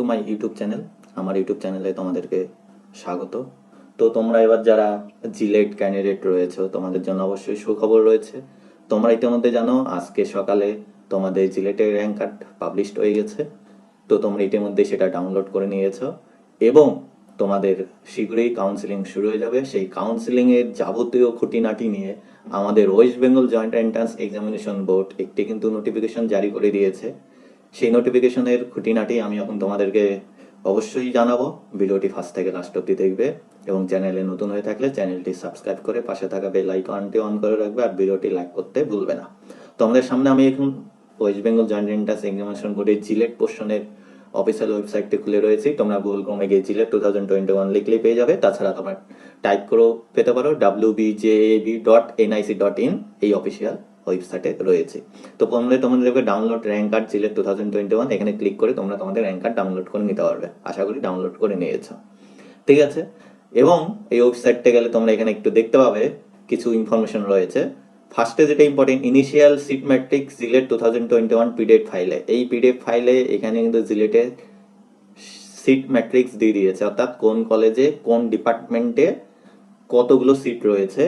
To my YouTube channel. আমার YouTube চ্যানেলে তোমাদেরকে স্বাগত। তো তোমরা এবার যারা জিলেট ক্যান্ডিডেট রয়েছে তোমাদের জন্য অবশ্যই সুখবর রয়েছে। তোমরা ইতিমধ্যে জানো আজকে সকালে তোমাদের জিলেটের র্যাঙ্ক কার্ড পাবলিশড হয়ে গেছে। তো তোমরা ইতিমধ্যে সেটা ডাউনলোড করে নিয়েছো এবং তোমাদের শীঘ্রই কাউন্সিলিং শুরু হয়ে যাবে। সেই কাউন্সিলিংয়ের যাবতীয় খুঁটিনাটি নিয়ে আমাদের West Bengal joint entrance examination board একটি কিন্তু নোটিফিকেশন জারি করে দিয়েছে। সেই নোটিফিকেশনের খুঁটিনাটি আমি এখন তোমাদেরকে অবশ্যই জানাবো। ভিডিওটি ফার্স্ট থেকে লাস্ট অব্দি দেখবে এবং চ্যানেলে নতুন হয়ে থাকলে চ্যানেলটি সাবস্ক্রাইব করে পাশে থাকা বেল আইকনটি অন করে রাখবে আর ভিডিওটি লাইক করতে ভুলবে না। তোমাদের সামনে আমি এখন West Bengal joint entrance examination বোর্ডের জিলেট পোর্শনের অফিসিয়াল ওয়েবসাইটটি খুলে রয়েছে। তোমরা গুগল ক্রোমে গিয়ে জিলেট 2021 লিখলেই পেয়ে যাবে। তাছাড়া তোমরা টাইপ করেও পেতে পারো wbjab.nic.in, এই অফিসিয়াল ওয়েবসাইটে রয়েছে। তো তোমাদেরকে ডাউনলোড র্যাঙ্ক কার্ড জিলেট 2021 এখানে ক্লিক করে তোমরা তোমাদের র্যাঙ্ক কার্ড ডাউনলোড করে নিতে পারবে। আশা করি ডাউনলোড করে নিয়েছো, ঠিক আছে। এবং এই ওয়েবসাইটে গেলে তোমরা এখানে একটু দেখতে পাবে কিছু ইনফরমেশন রয়েছে। ফার্স্টে যেটা important, initial seat matrix JELET 2021 PDF ফাইলে, এই পিডিএফ ফাইলে এখানে কিন্তু জিলেটের সিট ম্যাট্রিক্স দিয়ে দিয়েছে, অর্থাৎ কোন কলেজে কোন ডিপার্টমেন্টে কতগুলো সিট রয়েছে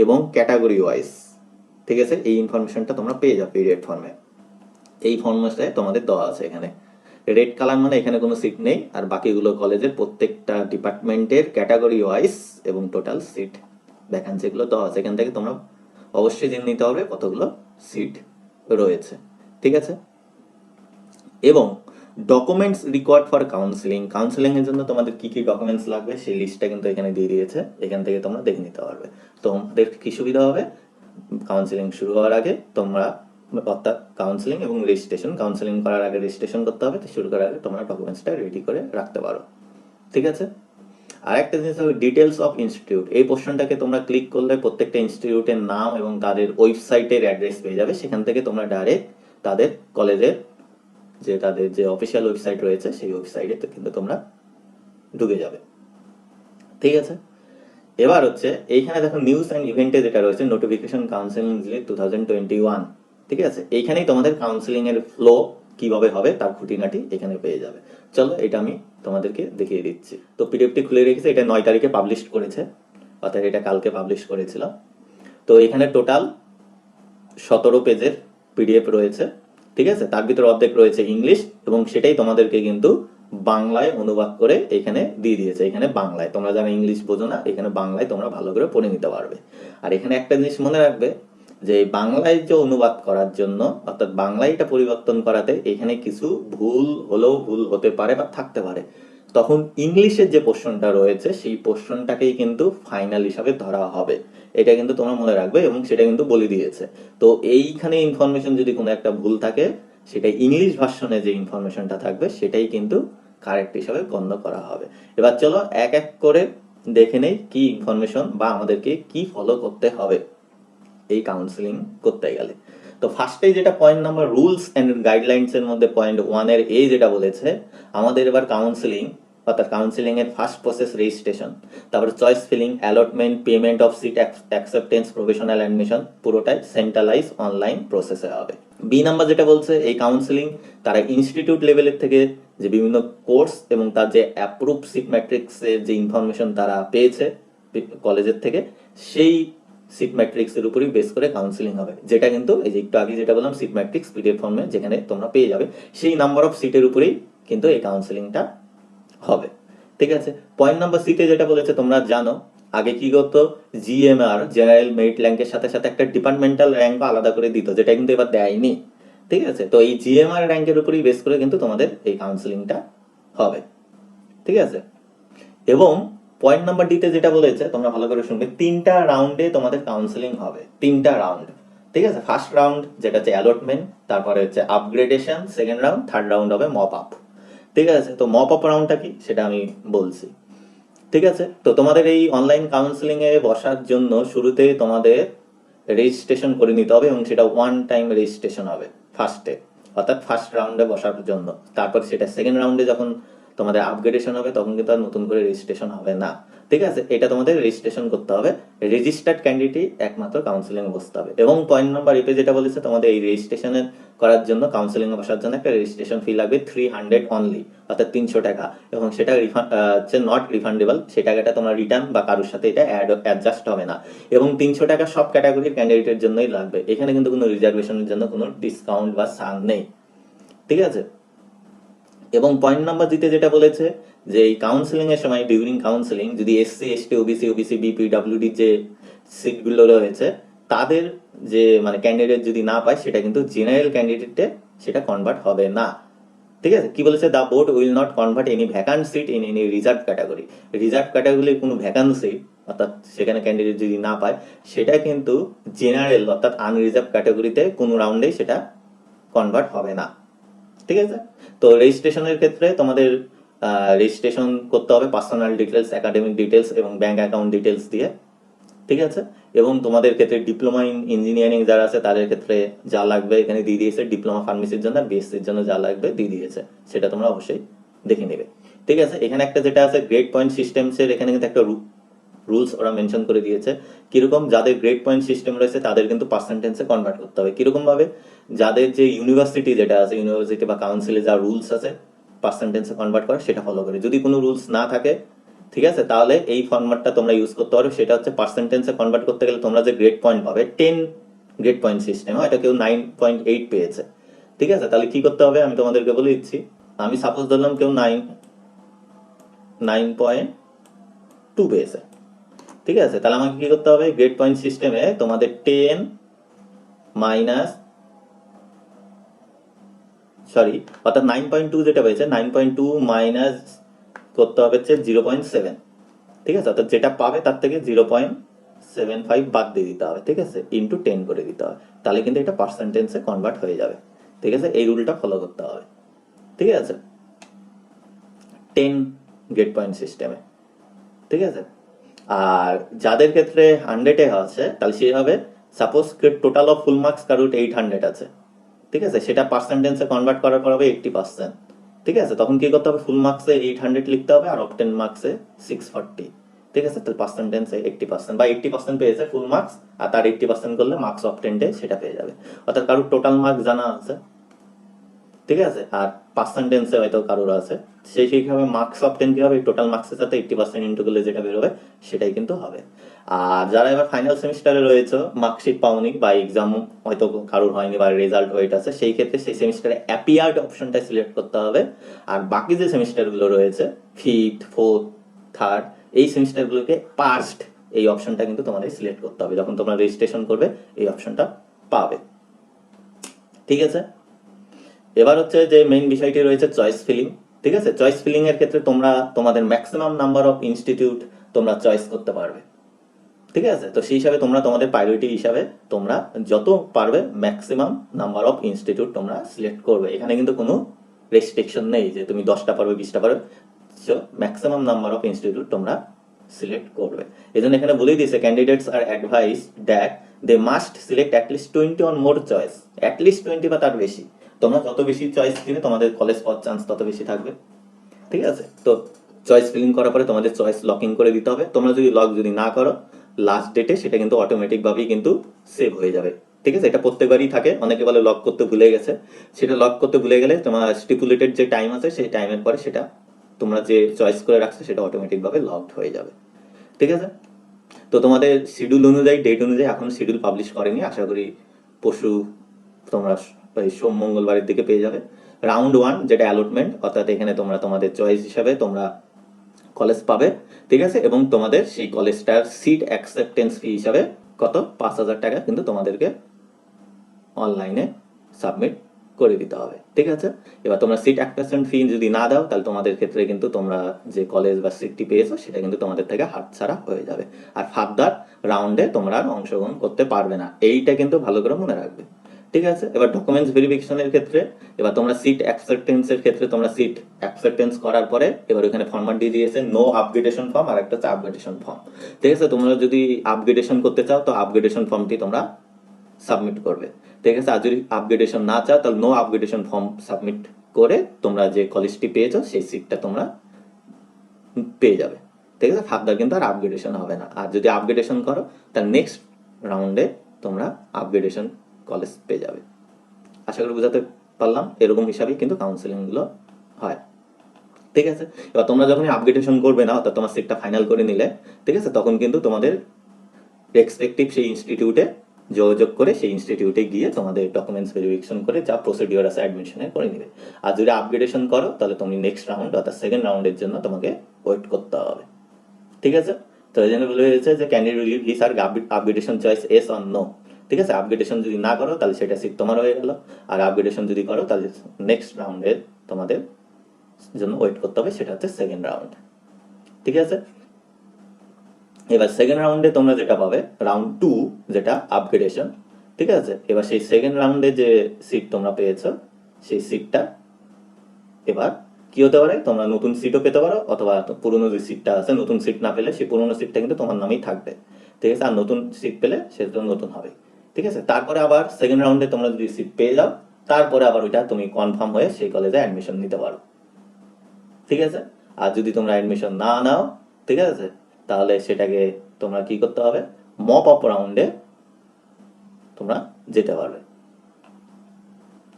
এবং ক্যাটাগরি ওয়াইজ, ঠিক আছে। এই ইনফরমেশনটা তোমরা পেয়ে যাবে পিডিএফ ফর্মে। এই ফর্মেটে তোমাদের দেওয়া আছে। এখানে রেড কালার মানে এখানে কোনো সিট নেই, আর বাকিগুলো কলেজের প্রত্যেকটা ডিপার্টমেন্টের ক্যাটাগরি ওয়াইজ এবং টোটাল সিট ভ্যাকান্সিগুলো দেওয়া আছে। এখান থেকে তোমরা অবশ্যই জেনে নিতে হবে কতগুলো সিট রয়েছে, ঠিক আছে। এবং ডকুমেন্টস রিকোয়ার্ড ফর কাউন্সিলিং এর জন্য তোমাদের কি কি ডকুমেন্টস লাগবে সেই লিস্টটা কিন্তু এখানে দিয়ে দিয়েছে। এখান থেকে তোমরা দেখে নিতে পারবে। তোমাদের কি সুবিধা হবে, কাউন্সিলিং শুরু হওয়ার আগে তোমরা, অর্থাৎ কাউন্সিলিং এবং রেজিস্ট্রেশন, কাউন্সিলিং করার আগে রেজিস্ট্রেশন করতে হবে, শুরু করার আগে তোমরা ডকুমেন্টসটা রেডি করে রাখতে পারো, ঠিক আছে। আর একটা জিনিস হবে ডিটেলস অফ ইনস্টিটিউট। এই পোর্শনটাকে তোমরা ক্লিক করলে প্রত্যেকটা ইনস্টিটিউটের নাম এবং তাদের ওয়েবসাইটের অ্যাড্রেস পেয়ে যাবে। সেখান থেকে তোমরা ডাইরেক্ট তাদের কলেজের তাদের যে অফিসিয়াল ওয়েবসাইট রয়েছে সেই ওয়েবসাইটে কিন্তু তোমরা ঢুকে যাবে, ঠিক আছে। এবার হচ্ছে এইখানে দেখো নিউজ অ্যান্ড ইভেন্টে যেটা রয়েছে নোটিফিকেশন কাউন্সিলিং জিলেট 2021, ঠিক আছে। এইখানেই তোমাদের কাউন্সিলিং এর ফ্লো কিভাবে হবে তার খুঁটিনাটি এখানে পেয়ে যাবে। চলো এটা আমি তোমাদেরকে দেখিয়ে দিচ্ছি। তো পিডিএফটি খুলে রেখেছে, এটা 9 তারিখে পাবলিশ করেছে, অর্থাৎ এটা কালকে পাবলিশ করেছিল। তো এখানে টোটাল 17 পেজের পিডিএফ রয়েছে, ঠিক আছে। তার ভিতরে অর্ধেক রয়েছে ইংলিশ এবং সেটাই তোমাদেরকে কিন্তু বাংলায় অনুবাদ করে এখানে দিয়ে দিয়েছে। এখানে বাংলায়, তোমরা যারা ইংলিশ বোঝো না, এখানে বাংলায় তোমরা ভালো করে পড়ে নিতে পারবে। আর এখানে একটা জিনিস মনে রাখবে যে বাংলায় যে অনুবাদ করার জন্য, অর্থাৎ বাংলায় এটা পরিবর্তন করাতে এখানে কিছু ভুল হলেও ভুল হতে পারে বা থাকতে পারে, তখন ইংলিশের যে পোর্শনটা রয়েছে সেই পোর্শনটাকেই কিন্তু ফাইনাল হিসাবে ধরা হবে। এটা কিন্তু তোমরা মনে রাখবে এবং সেটা কিন্তু বলে দিয়েছে। তো এইখানে ইনফরমেশন যদি কোনো একটা ভুল থাকে, সেটা ইংলিশ ভার্সনে যে ইনফরমেশনটা থাকবে সেটাই কিন্তু কারেক্ট হিসাবে গণ্য করা হবে। এবার চলো এক এক করে দেখে নেই কি ইনফরমেশন বা আমাদেরকে কি ফলো করতে হবে এই কাউন্সিলিং করতে গেলে। তো ফার্স্টে যেটা point number rules and guidelines এর মধ্যে পয়েন্ট 1 এর এ যেটা বলেছে, আমাদের এবার কাউন্সিলিং, অর্থাৎ কাউন্সিলিং এর ফার্স্ট প্রসেস রেজিস্ট্রেশন, তারপরে choice filling, allotment, payment of seat acceptance, professional admission পুরোটাই সেন্ট্রালাইজ অনলাইন প্রসেসে হবে। বি নাম্বার যেটা বলছে, এই কাউন্সিলিং তারা ইনস্টিটিউট লেভেলের থেকে যে বিভিন্ন কোর্স এবং তার যে অ্যাপ্রুভ সিট ম্যাট্রিক্সের যে ইনফরমেশন তারা পেয়েছে কলেজের থেকে, সেই সিট ম্যাট্রিক্স এর উপরই বেস করে কাউন্সিলিং হবে। যেটা কিন্তু এই যে একটু আগে যেটা বললাম সিট ম্যাট্রিক্স পিডিএফ ফর্মে যেখানে তোমরা পেয়ে যাবে, সেই নাম্বার অফ সিটের উপরেই কিন্তু এই কাউন্সিলিংটা হবে, ঠিক আছে। পয়েন্ট নাম্বার সিতে যেটা বলেছে তোমরা জানো, আগে কি করতো, জিএমআর জেনারেল মেরিট র্যাঙ্কের সাথে সাথে একটা ডিপার্টমেন্টাল র্যাঙ্কও আলাদা করে দিত, যেটা কিন্তু এবার দেয়নি, ঠিক আছে। তো এই জিএমআর র্যাঙ্কের উপরই বেস করে কিন্তু তোমাদের এই কাউন্সিলিংটা হবে, ঠিক আছে। এবং পয়েন্ট নাম্বার ডিতে যেটা বলেছে তোমরা ভালো করে শুনবে, 3টা রাউন্ডে তোমাদের কাউন্সিলিং হবে, 3টা রাউন্ড, ঠিক আছে। ফার্স্ট রাউন্ড যেটা হচ্ছে অ্যালটমেন্ট, তারপরে হচ্ছে upgradation, second round, third round হবে মপ আপ, ঠিক আছে। তো মপ আপ রাউন্ডটা কি সেটা আমি বলছি, ঠিক আছে। তো তোমাদের এই অনলাইন কাউন্সিলিং এ বসার জন্য শুরুতে তোমাদের রেজিস্ট্রেশন করে নিতে হবে এবং সেটা ওয়ান টাইম রেজিস্ট্রেশন হবে ফার্স্টে, অর্থাৎ ফার্স্ট রাউন্ডে বসার জন্য। তারপর সেটা সেকেন্ড রাউন্ডে যখন তোমাদের আপগ্রেডেশন হবে তখন কিন্তু আর নতুন করে রেজিস্ট্রেশন হবে না। ঠিক আছে, এটা তোমাদের রেজিস্ট্রেশন করতে হবে, রেজিস্টার্ড ক্যান্ডিডেটই একমাত্র কাউন্সিলিং এ বসতে হবে। এবং পয়েন্ট নাম্বার এপে যেটা বলেছে, তোমাদের এই রেজিস্ট্রেশনের করার জন্য, কাউন্সিলিং এ বসার জন্য একটা রেজিস্ট্রেশন ফি লাগবে 300 অনলি, অর্থাৎ 300 টাকা। এবং সেটা হচ্ছে নট রিফান্ডেবল, সেই টাকাটা তোমরা রিটার্ন বা কারোর সাথে এটা অ্যাডজাস্ট হবে না। এবং 300 টাকা সব ক্যাটাগরির ক্যান্ডিডেটের জন্যই লাগবে, এখানে কিন্তু কোনো রিজার্ভেশনের জন্য কোনো ডিসকাউন্ট বা ছাড় নেই। ঠিক আছে, এবং পয়েন্ট নাম্বার দিতে যেটা বলেছে যে এই কাউন্সিলিং এর সময়, ডিউরিং কাউন্সিলিং, যদি SC ST OBC BP WD যে সিটগুলো রয়েছে তাদের যে মানে ক্যান্ডিডেট যদি না পায়, সেটা কিন্তু জেনারেল ক্যান্ডিডেটে সেটা কনভার্ট হবে না। ঠিক আছে, কি বলেছে, the board will not convert any vacant seat in any reserve category. Reserve ক্যাটাগরির কোনো ভ্যাকান্সি, অর্থাৎ সেখানে ক্যান্ডিডেট যদি না পায়, সেটা কিন্তু জেনারেল অর্থাৎ আনরিজার্ভ ক্যাটাগরিতে কোনো রাউন্ডেই সেটা কনভার্ট হবে না। ঠিক আছে, তো রেজিস্ট্রেশনের ক্ষেত্রে তোমাদের রেজিস্ট্রেশন করতে হবে পার্সোনাল ডিটেলস, একাডেমিক ডিটেলস এবং ব্যাংক অ্যাকাউন্ট ডিটেলস দিয়ে। ঠিক আছে, এবং তোমাদের ক্ষেত্রে ডিপ্লোমা ইন ইঞ্জিনিয়ারিং যারা আছে তাদের ক্ষেত্রে যা লাগবে এখানে দিয়ে দিয়েছে, ডিপ্লোমা ফার্মেসির জন্য আর বিএসসির জন্য যা লাগবে দিয়ে দিয়েছে, সেটা তোমরা অবশ্যই দেখে নেবে। ঠিক আছে, এখানে একটা যেটা আছে গ্রেড পয়েন্ট সিস্টেমসের, এখানে কিন্তু একটা রুলস ওরা মেনশন করে দিয়েছে। কিরকম, যাদের গ্রেড পয়েন্ট সিস্টেম রয়েছে তাদের কিন্তু পার্সেন্টেজে কনভার্ট করতে হবে। কিরকম ভাবে, যাদের যে ইউনিভার্সিটি যেটা আছে, ইউনিভার্সিটি বা কাউন্সিলে যা রুলস আছে পার্সেন্টেজে কনভার্ট করে সেটা ফলো করে। যদি কোনো রুলস না থাকে, ঠিক আছে, তাহলে এই ফর্ম্যাটটা তোমরা ইউজ করতে পারো। সেটা হচ্ছে পার্সেন্টেজে কনভার্ট করতে গেলে তোমরা যে গ্রেড পয়েন্ট পাবে 10 গ্রেড পয়েন্ট সিস্টেম, এটা কেউ 9.8 পেয়েছে। ঠিক আছে, তাহলে কি করতে হবে আমি তোমাদেরকে বলে দিচ্ছি। আমি সাপোজ ধরলাম কেউ 9.2 পেয়েছে। ঠিক আছে, তাহলে আমাকে কি করতে হবে, গ্রেড পয়েন্ট সিস্টেমে তোমাদের 10 মাইনাস অর্থাৎ 9.2 যেটা পেয়েছে 9.2 মাইনাস করতে হবে হচ্ছে 0.7। ঠিক আছে, অর্থাৎ যেটা পাবে তার থেকে 0.75 বাদ দিয়ে দিতে হবে। ঠিক আছে, ইন্টু 10 করে দিতে হবে, তাহলে কিন্তু এটা পার্সেন্টেজে কনভার্ট হয়ে যাবে। ঠিক আছে, এই রুলটা ফলো করতে হবে। ঠিক আছে, 10 গ্রেড পয়েন্ট সিস্টেমে। ঠিক আছে, আর যাদের ক্ষেত্রে 100-এ আছে তাহলে সে হবে, suppose total of full marks কারোর 800 আছে। ঠিক আছে, সেটা পার্সেন্টেজে কনভার্ট করার পর হবে 80%। ঠিক আছে, তখন কি করতে হবে, ফুল মার্কসে 800 লিখতে হবে আর অবটেন মার্কসে 640। ঠিক আছে, তাহলে পার্সেন্টেজে 80% বা 80% পেয়েছে ফুল মার্কস, আর তার 80% করলে মার্কস অবটেন্ডে সেটা পেয়ে যাবে। অর্থাৎ কারোর টোটাল মার্কস জানা আছে, ঠিক আছে, আর পার্সেন্টেজে হয়তো কারোর আছে, সেইভাবে মার্কস অবটেন কি হবে, টোটাল মার্কসের সাথে 80% ইন্টু করলে যেটা বেরোবে সেটাই কিন্তু হবে। আর যারা এবার ফাইনাল সেমিস্টারে রয়েছে, মার্কশিট পাওনি বা এক্সাম হয়তো কারোর হয়নি বা রেজাল্ট ওয়েট আছে, সেই ক্ষেত্রে সেই সেমিস্টারে অ্যাপিয়ার্ড অপশনটা সিলেক্ট করতে হবে। আর বাকি যে সেমিস্টারগুলো রয়েছে, ফিফথ, ফোর্থ, থার্ড, এই সেমিস্টারগুলোকে পাস্ট, এই অপশনটা কিন্তু তোমাদের সিলেক্ট করতে হবে। যখন তোমরা রেজিস্ট্রেশন করবে এই অপশনটা পাবে। ঠিক আছে, এবার হচ্ছে যে মেইন বিষয়টি রয়েছে চয়েস ফিলিং। ঠিক আছে, চয়েস ফিলিং এর ক্ষেত্রে তোমরা তোমাদের ম্যাক্সিমাম নাম্বার অফ ইনস্টিটিউট তোমরা চয়েস করতে পারবে। ঠিক আছে, তো সেই হিসাবে তোমরা তোমাদের প্রায়োরিটি হিসাবে তোমরা যত পারবে ম্যাক্সিমাম নাম্বার অফ ইনস্টিটিউট তোমরা সিলেক্ট করবে। এখানে কিন্তু কোনো রেস্ট্রিকশন নেই যে তুমি 10টা পারবে 20টা পারবে, ম্যাক্সিমাম নাম্বার অফ ইনস্টিটিউট তোমরা সিলেক্ট করবে। এই জন্য এখানে বলেই দিয়েছে, candidates are advise that they must select at least 20 on more choice. At least 20 বা তার বেশি, তোমরা যত বেশি চয়েস দিবে তোমাদের কলেজ পাওয়ার চান্স তত বেশি থাকবে। ঠিক আছে, তো চয়েস ফিলিং করার পরে তোমাদের চয়েস লকিং করে দিতে হবে। তোমরা যদি লক যদি না করো, লাস্ট ডেটে সেটা কিন্তু অটোমেটিক ভাবেই কিন্তু সেভ হয়ে যাবে। ঠিক আছে, এটা প্রত্যেকবারই থাকে, অনেকে বলে লক করতে ভুলে গেছে। সেটা লক করতে ভুলে গেলে তোমার স্টিপুলেটেড যে টাইম আছে সেই টাইমের পরে সেটা তোমরা যে চয়েস করে রাখছো সেটা অটোমেটিক ভাবে লকড হয়ে যাবে। ঠিক আছে, তো তোমাদের শিডিউল অনুযায়ী, ডেট অনুযায়ী এখন শিডিউল পাবলিশ করেনি, আশা করি পরশু তোমরা সোম মঙ্গলবারের দিকে পেয়ে যাবে। রাউন্ড 1 যেটা অ্যালটমেন্ট, অর্থাৎ এখানে তোমরা তোমাদের চয়েস হিসাবে তোমরা কলেজ পাবে। ঠিক আছে, এবং তোমাদের সেই কলেজটার সিট অ্যাকসেপ্টেন্স ফি হিসাবে কত, 5,000 টাকা কিন্তু তোমাদেরকে অনলাইনে সাবমিট করে দিতে হবে। ঠিক আছে, এবার তোমরা সিট অ্যাকসেপ্টেন্স ফি যদি না দাও তাহলে তোমাদের ক্ষেত্রে কিন্তু তোমরা যে কলেজ বা সিটটি পেয়েছো সেটা কিন্তু তোমাদের থেকে হাতছাড়া হয়ে যাবে, আর ফার্দার রাউন্ডে তোমরা আর অংশগ্রহণ করতে পারবে না। এইটা কিন্তু ভালো করে মনে রাখবে। ঠিক আছে, এবার ডকুমেন্টস ভেরিফিকেশনের ক্ষেত্রে, এবার তোমরা সিট অ্যাকসেপ্টেন্সের ক্ষেত্রে তোমরা সিট অ্যাকসেপ্টেন্স করার পরে এবার ওখানে ফরম্যাট দিয়ে দিয়েছে নো আপগ্রেডেশন ফর্ম আর একটা হচ্ছে আপগ্রেডেশন ফর্ম। ঠিক আছে, তোমরা যদি আপগ্রেডেশন করতে চাও তো আপগ্রেডেশন ফর্মটি তোমরা সাবমিট করবে। ঠিক আছে, আর যদি আপগ্রেডেশন না চাও তাহলে নো আপগ্রেডেশন ফর্ম সাবমিট করে তোমরা যে কলেজটি পেয়েছো সেই সিটটা তোমরা পেয়ে যাবে। ঠিক আছে, ফার্দার কিন্তু আর আপগ্রেডেশন হবে না। আর যদি আপগ্রেডেশন করো তার নেক্সট রাউন্ডে তোমরা আপগ্রেডেশন কলেজ পেয়ে যাবে। আশা করি বুঝাতে পারলাম। এরকম হিসাবেই কিন্তু কাউন্সেলিংগুলো হয়। ঠিক আছে, এবার তোমরা যখন আপগ্রেডেশন করবে না, অর্থাৎ তোমার সিটটা ফাইনাল করে নিলে, ঠিক আছে, তখন কিন্তু তোমাদের রেসপেক্টিভ সেই ইনস্টিটিউটে যোগাযোগ করে সেই ইনস্টিটিউটে গিয়ে তোমাদের ডকুমেন্টস ভেরিফিকেশন করে যা প্রসিডিওর আছে অ্যাডমিশনে করে নিবে। আর যদি আপগ্রেডেশন করো তাহলে তুমি নেক্সট রাউন্ড অর্থাৎ সেকেন্ড রাউন্ডের জন্য তোমাকে ওয়েট করতে হবে। ঠিক আছে, তো এই জন্য বলে হয়েছে যে ক্যান্ডিডেট রিলিভ হিস আর upgradation choice yes or no. ঠিক আছে, আপগ্রেডেশন যদি না করো তাহলে সেটা সিট তোমার হয়ে গেল, আর আপগ্রেডেশন যদি করো তাহলে নেক্সট রাউন্ডে তোমাদের জন্য ওয়েট করতে হবে, সেটা হচ্ছে সেকেন্ড রাউন্ড। ঠিক আছে, এবার সেকেন্ড রাউন্ডে তোমরা যেটা পাবে রাউন্ড 2, যেটা আপগ্রেডেশন। ঠিক আছে, এবার সেই সেকেন্ড রাউন্ডে যে সিট তোমরা পেয়েছো সেই সিটটা এবার কি হতে পারে, তোমরা নতুন সিটও পেতে পারো, অথবা পুরনো যে সিটটা আছে, নতুন সিট না পেলে সেই পুরনো সিটটা কিন্তু তোমার নামেই থাকবে। ঠিক আছে, আর নতুন সিট পেলে সেটা নতুন হবে। ঠিক আছে, তারপরে আবার সেকেন্ড রাউন্ডে তোমরা যদি সিট পেয়ে যাও, তারপরে আবার ওইটা তুমি কনফার্ম হয়ে সেই কলেজে অ্যাডমিশন নিতে পারো। ঠিক আছে, আর যদি তোমরা অ্যাডমিশন না নাও, ঠিক আছে, তাহলে সেটাকে তোমরা কি করতে হবে, মপ আপ রাউন্ডে তোমরা যেতে পারবে।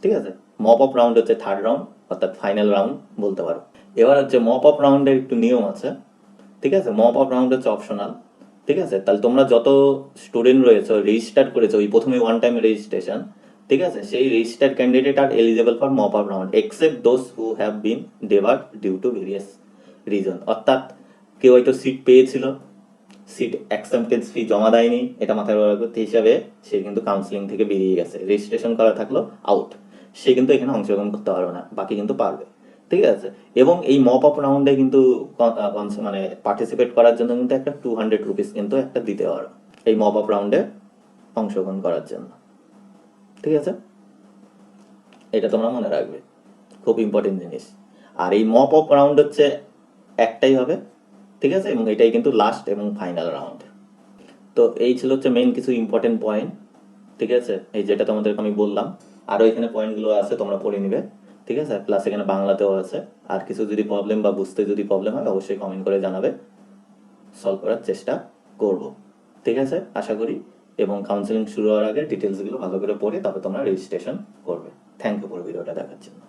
ঠিক আছে, মপ আপ রাউন্ড হচ্ছে থার্ড রাউন্ড, অর্থাৎ ফাইনাল রাউন্ড বলতে পারো। এবার হচ্ছে মপ আপ রাউন্ডের একটু নিয়ম আছে। ঠিক আছে, মপ আপ রাউন্ড হচ্ছে অপশনাল। ঠিক আছে, তাহলে তোমরা যত স্টুডেন্ট রয়েছে রেজিস্টার করেছো ওই প্রথমে ওয়ান টাইম রেজিস্ট্রেশন, ঠিক আছে, সেই registered candidate are eligible for mop up round except those who have been debarred due to various reason. অর্থাৎ কেউ হয়তো সিট পেয়েছিল, সিট অ্যাকসেপ্টেন্স ফি জমা দেয়নি, এটা মাথায় রাখতে হিসাবে সে কিন্তু কাউন্সিলিং থেকে বেরিয়ে গেছে, রেজিস্ট্রেশন করা থাকলো আউট, সে কিন্তু এখানে অংশগ্রহণ করতে পারবে না, বাকি কিন্তু পারবে। ঠিক আছে, এবং এই মপ আপ রাউন্ডে কিন্তু মানে পার্টিসিপেট করার জন্য কিন্তু একটা 200 রুপিস কিন্তু একটা দিতে পারো এই মপ আপ রাউন্ডে অংশগ্রহণ করার জন্য। ঠিক আছে, এটা তোমরা মনে রাখবে, খুব ইম্পর্টেন্ট জিনিস। আর এই মপ আপ রাউন্ড হচ্ছে একটাই হবে। ঠিক আছে, এবং এটাই কিন্তু লাস্ট এবং ফাইনাল রাউন্ড। তো এই ছিল হচ্ছে মেইন কিছু ইম্পর্টেন্ট পয়েন্ট। ঠিক আছে, এই যেটা তোমাদেরকে আমি বললাম, আরও এখানে পয়েন্টগুলো আছে, তোমরা পড়ে নিবে। ঠিক আছে, প্লাস এখানে বাংলাতেও আছে। আর কিছু যদি প্রবলেম বা বুঝতে যদি প্রবলেম হয় অবশ্যই কমেন্ট করে জানাবে, সলভ করার চেষ্টা করব। ঠিক আছে, আশা করি। এবং কাউন্সেলিং শুরু হওয়ার আগে ডিটেলসগুলো ভালো করে পড়ে তবে তোমরা রেজিস্ট্রেশন করবে। থ্যাংক ইউ পুরো ভিডিওটা দেখার জন্য।